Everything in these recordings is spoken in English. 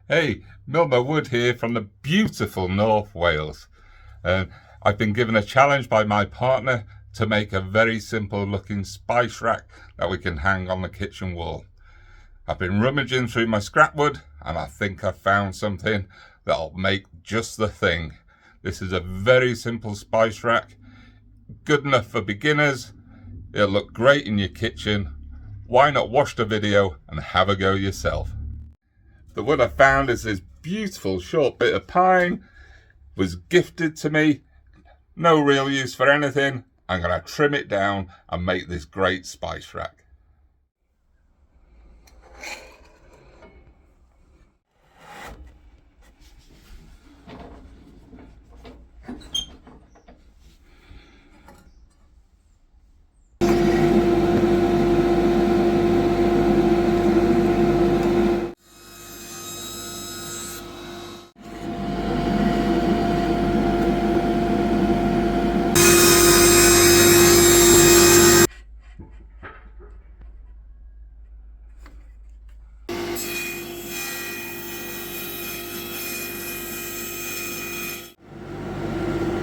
Hey, Milmo Wood here from the beautiful North Wales. I've been given a challenge by my partner to make a very simple looking spice rack that we can hang on the kitchen wall. I've been rummaging through my scrap wood and I think I've found something that'll make just the thing. This is a very simple spice rack, good enough for beginners. It'll look great in your kitchen. Why not watch the video and have a go yourself? The wood I found is this beautiful short bit of pine. Was gifted to me. No real use for anything. I'm going to trim it down and make this great spice rack.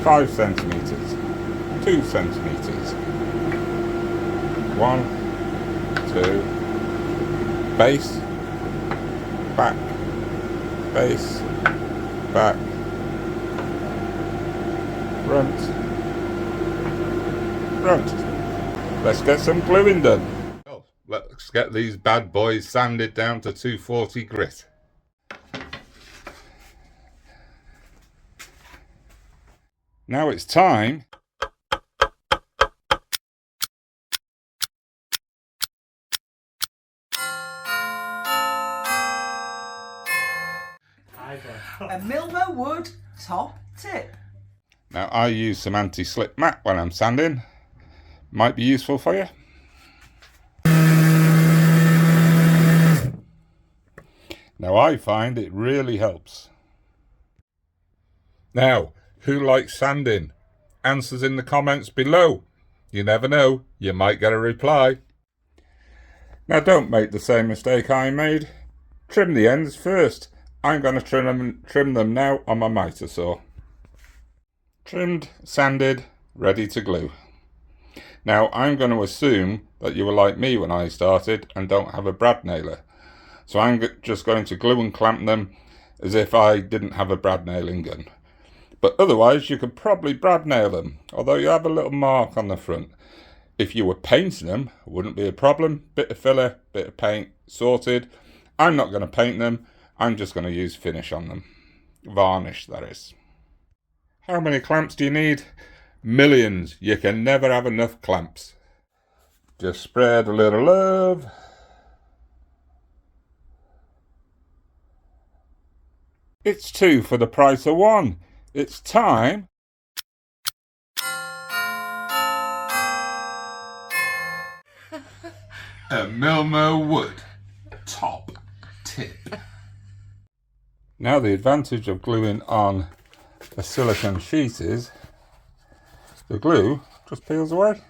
Five centimeters, 2 centimeters, 1, 2, base, back, base, back, front, front. Let's get some gluing done. Oh, let's get these bad boys sanded down to 240 grit. Now it's time a Milmo wood top tip. Now I use some anti-slip mat when I'm sanding. Might be useful for you. Now I find it really helps. Now, who likes sanding? Answers in the comments below. You never know, you might get a reply. Now don't make the same mistake I made. Trim the ends first. I'm going to trim them now on my miter saw. Trimmed, sanded, ready to glue. Now I'm going to assume that you were like me when I started and don't have a brad nailer. So I'm just going to glue and clamp them as if I didn't have a brad nailing gun. But otherwise you could probably brad nail them, although you have a little mark on the front. If you were painting them, it wouldn't be a problem. Bit of filler, bit of paint, sorted. I'm not going to paint them, I'm just going to use finish on them. Varnish, that is. How many clamps do you need? Millions. You can never have enough clamps. Just spread a little love. It's 2 for the price of 1. It's time a Milmo Wood top tip. Now the advantage of gluing on a silicone sheet is the glue just peels away.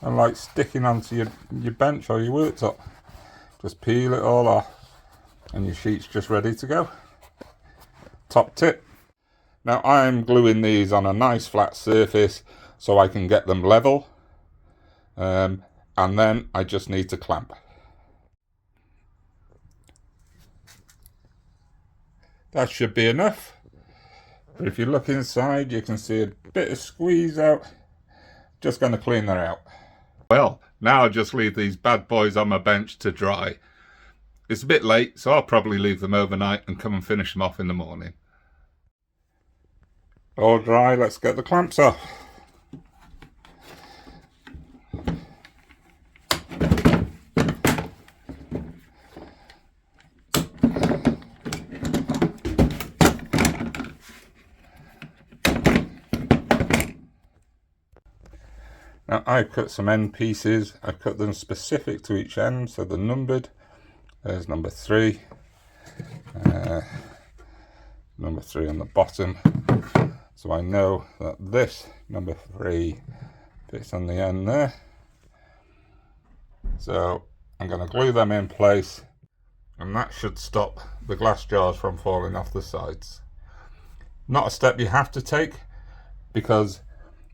And like sticking onto your bench or your worktop. Just peel it all off and your sheet's just ready to go. Top tip. Now I'm gluing these on a nice flat surface so I can get them level, and then I just need to clamp. That should be enough. But if you look inside you can see a bit of squeeze out. Just going to clean that out. Well, now I'll just leave these bad boys on my bench to dry. It's a bit late, so I'll probably leave them overnight and come and finish them off in the morning. All dry, let's get the clamps off. Now I've cut some end pieces. I cut them specific to each end, so they're numbered. There's number 3. Number 3 on the bottom. So I know that this number 3 fits on the end there. So I'm going to glue them in place and that should stop the glass jars from falling off the sides. Not a step you have to take, because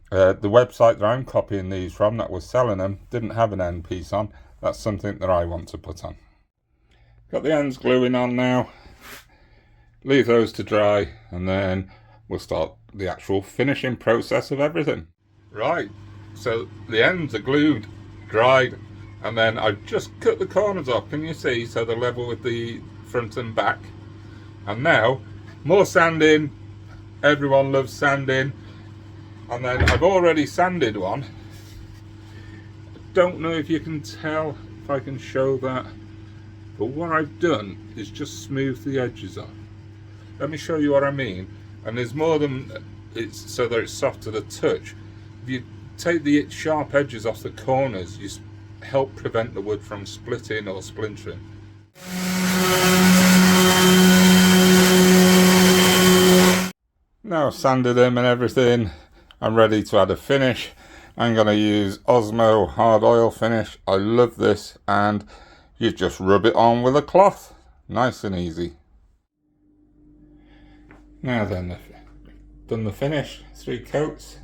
the website that I'm copying these from that was selling them didn't have an end piece on. That's something that I want to put on. Got the ends gluing on now. Leave those to dry, and then we'll start the actual finishing process of everything. Right, so the ends are glued, dried, and then I've just cut the corners off, can you see, so they're level with the front and back. And now, more sanding. Everyone loves sanding. And then I've already sanded one. Don't know if you can tell, if I can show that, but what I've done is just smooth the edges off. Let me show you what I mean. And there's more than it's so that it's soft to the touch. If you take the sharp edges off the corners, you help prevent the wood from splitting or splintering. Now I've sanded them and everything, I'm ready to add a finish. I'm going to use Osmo hard oil finish. I love this, and you just rub it on with a cloth. Nice and easy. Now then, I've done the finish, 3 coats,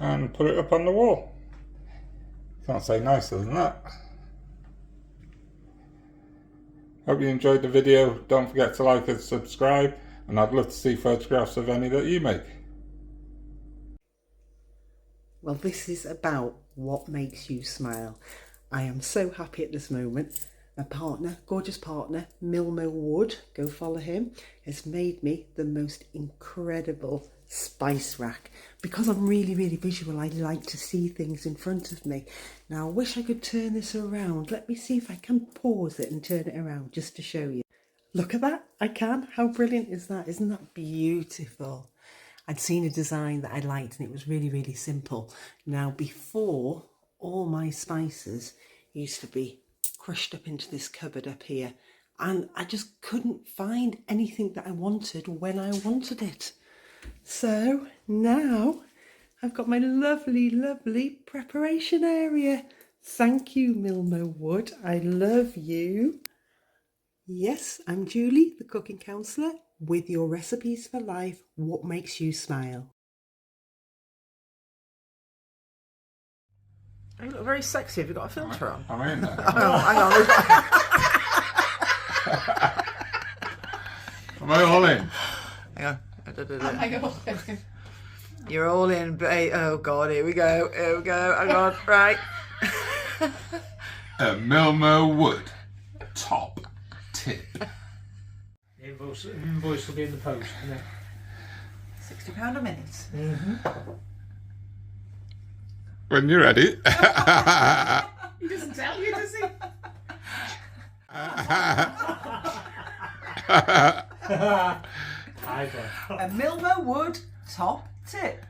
and put it up on the wall. Can't say nicer than that. Hope you enjoyed the video. Don't forget to like and subscribe, and I'd love to see photographs of any that you make. Well, this is about what makes you smile. I am so happy at this moment. My partner, gorgeous partner, Milmo Wood, go follow him, has made me the most incredible spice rack. Because I'm really, really visual, I like to see things in front of me. Now, I wish I could turn this around. Let me see if I can pause it and turn it around just to show you. Look at that, I can. How brilliant is that? Isn't that beautiful? I'd seen a design that I liked, and it was really, really simple. Now, before, all my spices used to be crushed up into this cupboard up here, and I just couldn't find anything that I wanted when I wanted it. So now I've got my lovely, lovely preparation area. Thank you, Milmo Wood. I love you. Yes, I'm Julie, the cooking counsellor, with your recipes for life. What makes you smile? You look very sexy. Have you got a filter on? I'm in there. Oh, hang on. Am I all in? Hang on. You're all in, babe. Oh, God, here we go. Here we go. Hang on. Right. A Milmo Wood top tip. The invoice will be in the post, isn't it? £60 a minute. Mm-hmm. When you're ready. He doesn't tell you, does he? High five. A Milmo Wood top tip.